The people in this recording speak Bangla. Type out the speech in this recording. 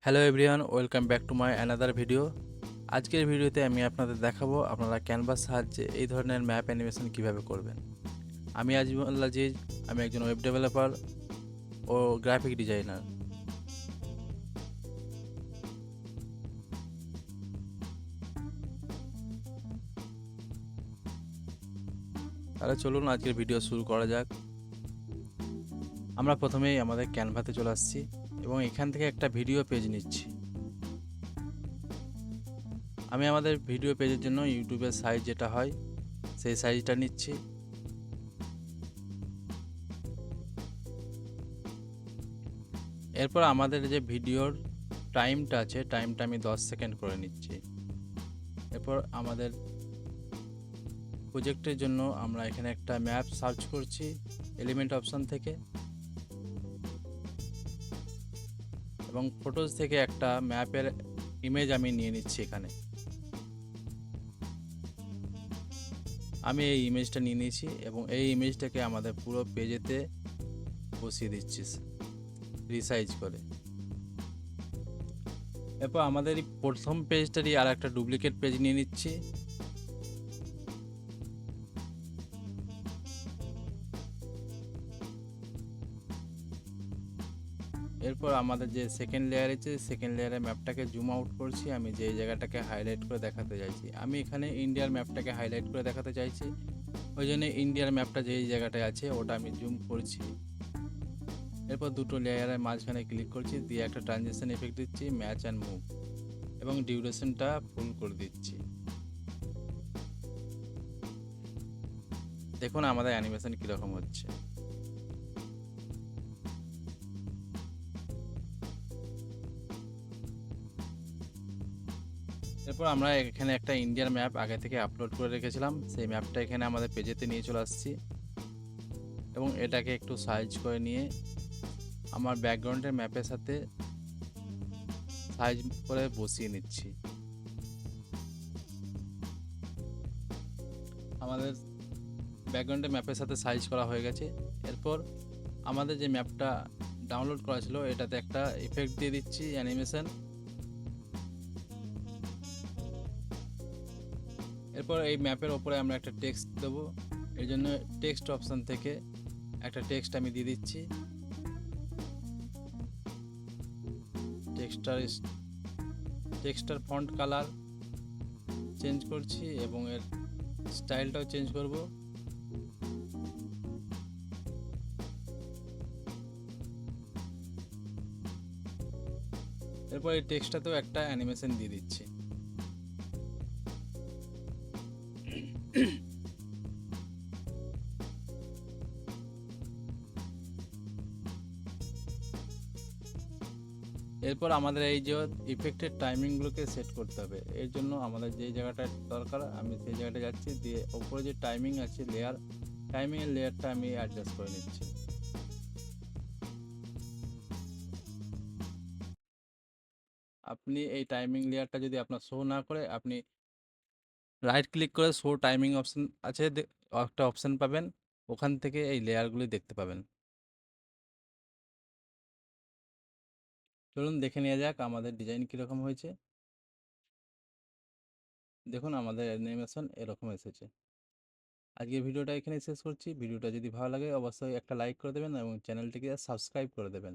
Hello everyone, welcome back to my another video. আজকের ভিডিওতে আমি আপনাদের দেখাবো আপনারা ক্যানভাস সাহায্যে এই ধরনের ম্যাপ অ্যানিমেশন কিভাবে করবেন। আমি আজিমুল আজিজ, আমি একজন ওয়েব ডেভেলপার ও গ্রাফিক ডিজাইনার। তাহলে চলুন আজকের ভিডিও শুরু করা যাক। আমরা প্রথমেই আমাদের ক্যানভাতে চলে আসছি এবং এখান থেকে একটা ভিডিও পেজ নিচ্ছি। আমি আমাদের ভিডিও পেজের জন্য ইউটিউবের সাইজ যেটা হয় সেই সাইজটা নিচ্ছি। এরপর আমাদের যে ভিডিওর টাইমটা আছে, টাইমটা আমি 10 সেকেন্ড করে নিচ্ছি। এরপর আমাদের প্রজেক্টের জন্য আমরা এখানে একটা ম্যাপ সার্চ করছি এলিমেন্ট অপশন থেকে, এবং ফটোজ থেকে একটা ম্যাপের ইমেজ আমি নিয়ে নিচ্ছি। এখানে আমি এই ইমেজটা নিয়ে নিয়েছি এবং এই ইমেজটাকে আমাদের পুরো পেজেতে বসিয়ে দিচ্ছি রিসাইজ করে। এরপর আমাদের এই প্রথম পেজটারই আর একটা ডুপ্লিকেট পেজ নিয়ে নিচ্ছি। এরপর আমাদের যে সেকেন্ড লেয়ার আছে, সেকেন্ড লেয়ারের ম্যাপটাকে জুম আউট করছি। আমি যে জায়গাটাকে হাইলাইট করে দেখাতে চাইছি, আমি এখানে ইন্ডিয়ার ম্যাপটাকে হাইলাইট করে দেখাতে চাইছি, ওই জন্য ইন্ডিয়ার ম্যাপটা যেই জায়গাটায় আছে ওটা আমি জুম করছি। এরপর দুটো লেয়ারের মাঝখানে ক্লিক করছি, দিয়ে একটা ট্রানজিশন এফেক্ট দিচ্ছি, ম্যাচ অ্যান্ড মুভ, এবং ডিউরেশনটা ফুল করে দিচ্ছি। দেখুন আমাদের অ্যানিমেশন কীরকম হচ্ছে। এরপর আমরা এখানে একটা ইন্ডিয়ার ম্যাপ আগে থেকে আপলোড করে রেখেছিলাম, সেই ম্যাপটা এখানে আমাদের পেজেতে নিয়ে চলে আসছি এবং এটাকে একটু সাইজ করে নিয়ে আমার ব্যাকগ্রাউন্ডের ম্যাপের সাথে সাইজ করে বসিয়ে নিচ্ছি। আমাদের ব্যাকগ্রাউন্ডের ম্যাপের সাথে সাইজ করা হয়ে গেছে। এরপর আমাদের যে ম্যাপটা ডাউনলোড করা ছিল এটাতে একটা ইফেক্ট দিয়ে দিচ্ছি, অ্যানিমেশন। এরপর এই ম্যাপের ওপরে আমরা একটা টেক্সট দেবো, এই জন্য টেক্সট অপশান থেকে একটা টেক্সট আমি দিয়ে দিচ্ছি। টেক্সটার ফন্ট কালার চেঞ্জ করছি এবং এর স্টাইলটাও চেঞ্জ করব। এরপর এই টেক্সটটাতেও একটা অ্যানিমেশন দিয়ে দিচ্ছি। এরপর আমাদের এই যে ইফেক্টের টাইমিংগুলোকে সেট করতে হবে। এর জন্য আমাদের যেই জায়গাটা দরকার আমি সেই জায়গাটা যাচ্ছি, দিয়ে ওপরে যে টাইমিং আছে লেয়ার, টাইমিংয়ের লেয়ারটা আমি অ্যাডজাস্ট করে নিচ্ছি। আপনি এই টাইমিং লেয়ারটা যদি আপনার শো না করে, আপনি রাইট ক্লিক করে শো টাইমিং অপশান আছে, একটা অপশান পাবেন, ওখান থেকে এই লেয়ারগুলি দেখতে পাবেন। চলুন দেখে নেওয়া যাক আমাদের ডিজাইন কীরকম হয়েছে। দেখুন আমাদের অ্যানিমেশন এরকম এসেছে। আজকের ভিডিওটা এখানেই শেষ করছি। ভিডিওটা যদি ভালো লাগে অবশ্যই একটা লাইক করে দেবেন এবং চ্যানেলটিকে সাবস্ক্রাইব করে দেবেন।